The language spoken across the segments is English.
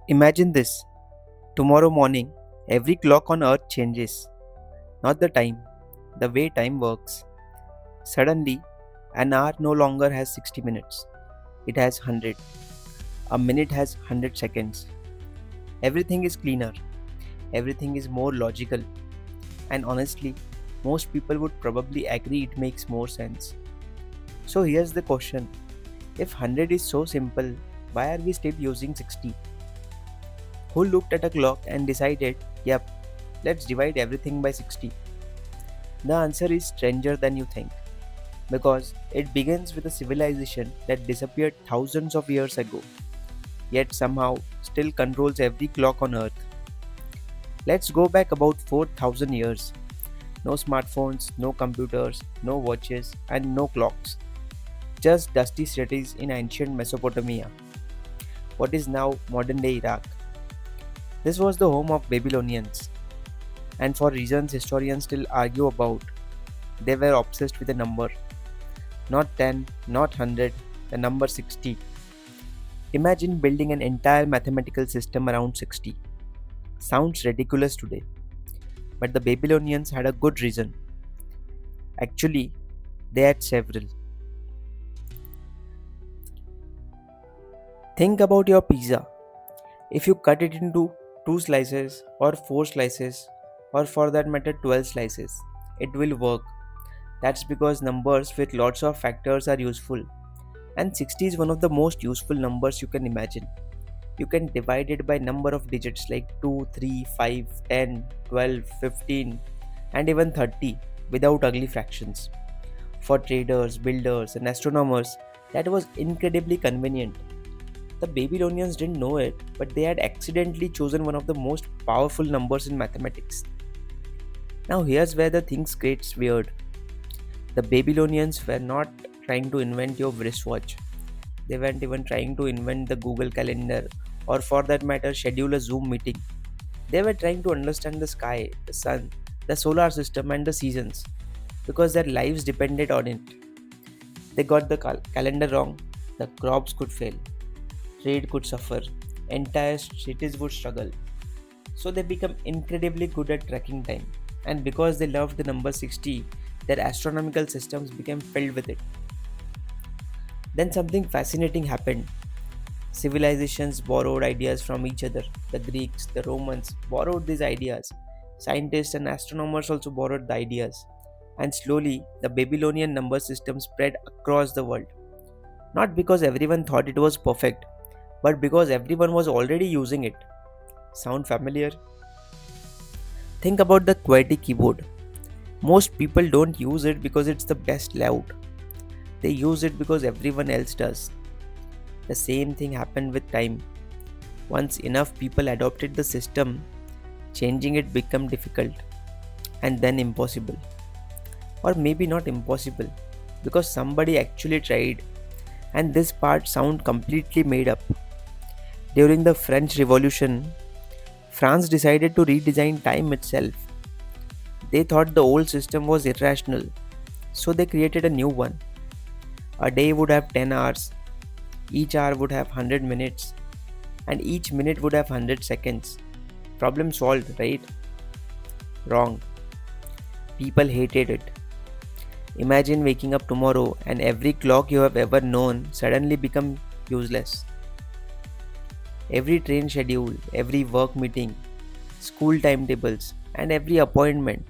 Imagine this. Tomorrow morning, every clock on earth changes. Not the time, the way time works. Suddenly, an hour no longer has 60 minutes. It has 100. A minute has 100 seconds. Everything is cleaner. Everything is more logical. And honestly, most people would probably agree it makes more sense. So here's the question. If 100 is so simple, why are we still using 60? Who looked at a clock and decided, yep, let's divide everything by 60? The answer is stranger than you think, because it begins with a civilization that disappeared thousands of years ago, yet somehow still controls every clock on earth. Let's go back about 4,000 years. No smartphones, no computers, no watches, and no clocks. Just dusty cities in ancient Mesopotamia, what is now modern day Iraq. This was the home of Babylonians, and for reasons historians still argue about, they were obsessed with a number. Not 10, not 100, the number 60. Imagine building an entire mathematical system around 60. Sounds ridiculous today, but the Babylonians had a good reason. Actually, they had several. Think about your pizza. If you cut it into 2 slices, or 4 slices, or for that matter 12 slices, it will work. That's because numbers with lots of factors are useful. And 60 is one of the most useful numbers you can imagine. You can divide it by number of digits like 2, 3, 5, 10, 12, 15, and even 30 without ugly fractions. For traders, builders, and astronomers, that was incredibly convenient. The Babylonians didn't know it, but they had accidentally chosen one of the most powerful numbers in mathematics. Now here's where the things gets weird. The Babylonians were not trying to invent your wristwatch. They weren't even trying to invent the Google Calendar or, for that matter, schedule a Zoom meeting. They were trying to understand the sky, the sun, the solar system, and the seasons because their lives depended on it. They got the calendar wrong, the crops could fail, trade could suffer, entire cities would struggle. So they become incredibly good at tracking time. And because they loved the number 60, their astronomical systems became filled with it. Then something fascinating happened. Civilizations borrowed ideas from each other. The Greeks, the Romans borrowed these ideas. Scientists and astronomers also borrowed the ideas. And slowly, the Babylonian number system spread across the world. Not because everyone thought it was perfect, but because everyone was already using it. Sound familiar? Think about the QWERTY keyboard. Most people don't use it because it's the best layout. They use it because everyone else does. The same thing happened with time. Once enough people adopted the system, changing it became difficult and then impossible. Or maybe not impossible because somebody actually tried, and this part sound completely made up. During the French Revolution, France decided to redesign time itself. They thought the old system was irrational, so they created a new one. A day would have 10 hours, each hour would have 100 minutes, and each minute would have 100 seconds. Problem solved, right? Wrong. People hated it. Imagine waking up tomorrow and every clock you have ever known suddenly become useless. Every train schedule, every work meeting, school timetables, and every appointment.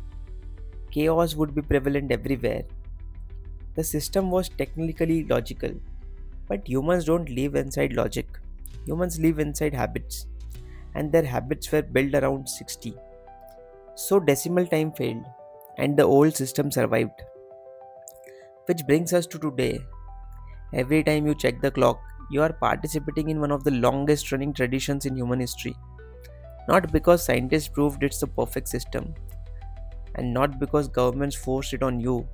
Chaos would be prevalent everywhere. The system was technically logical, but humans don't live inside logic. Humans live inside habits, and their habits were built around 60. So decimal time failed, and the old system survived. Which brings us to today. Every time you check the clock, you are participating in one of the longest running traditions in human history. Not because scientists proved it's the perfect system, and not because governments forced it on you,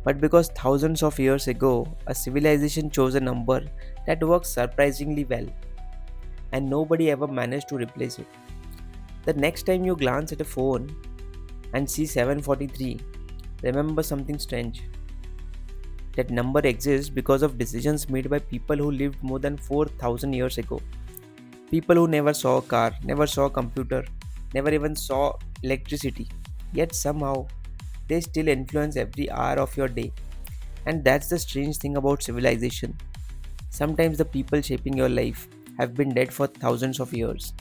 but because thousands of years ago, a civilization chose a number that works surprisingly well, and nobody ever managed to replace it. The next time you glance at a phone and see 743, remember something strange. That number exists because of decisions made by people who lived more than 4,000 years ago. People who never saw a car, never saw a computer, never even saw electricity. Yet somehow they still influence every hour of your day. And that's the strange thing about civilization. Sometimes the people shaping your life have been dead for thousands of years,